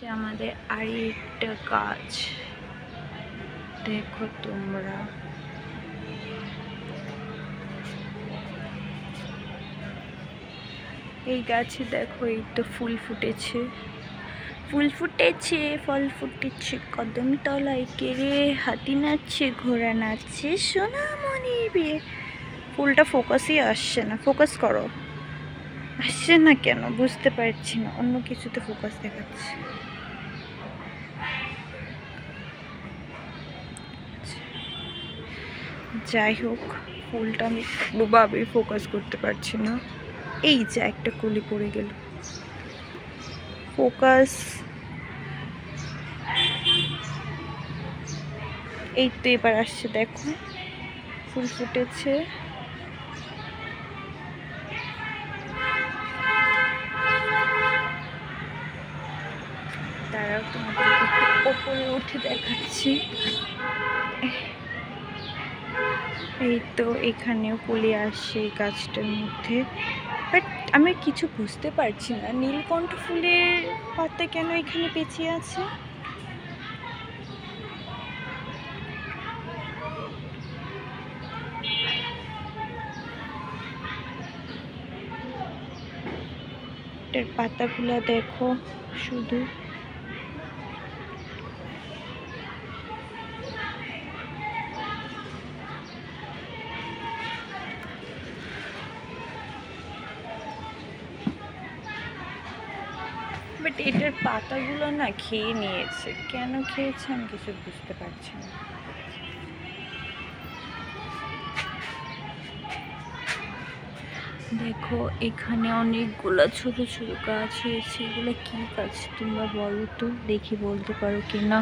আমাদের আরেকটা গাছ দেখো তোমরা, এই গাছে দেখো এই তো ফুল ফুটেছে, ফল ফুটেছে কদম তলায় কেড়ে, হাতি নাচছে, ঘোড়া নাচছে, সোনামণির বিয়ে। ফুলটা ফোকাসই আসছে না, ফোকাস করো। আসছে না কেন বুঝতে পারছি না, অন্য কিছুতে ফোকাস দেখাচ্ছে। যাই হোক, ফুলটা আমি কোনোভাবেই ফোকাস করতে পারছি না। এই যে একটা কলি পড়ে গেল, ফোকাস। এই তো এবার আসছে, দেখো ফুল ফুটেছে। তারাও তোমাদেরকে ওপরে উঠে দেখাচ্ছি। এই তো এখানেও কলি আসছে এই গাছটার মধ্যে, বাট আমি কিছু বুঝতে পারছি না নীলকণ্ঠ ফুলের পাতা কেন এখানে পেঁচিয়ে আছে। এটার পাতাগুলো দেখো শুধু, বাট এটার পাতাগুলো না খেয়ে নিয়েছে, কেন খেয়েছে আমি কিছু বুঝতে পারছি না। দেখো এখানে অনেকগুলো ছোট ছোট গাছ হয়েছে, এগুলো কি গাছ তোমরা বলো তো, দেখি বলতে পারো কি না।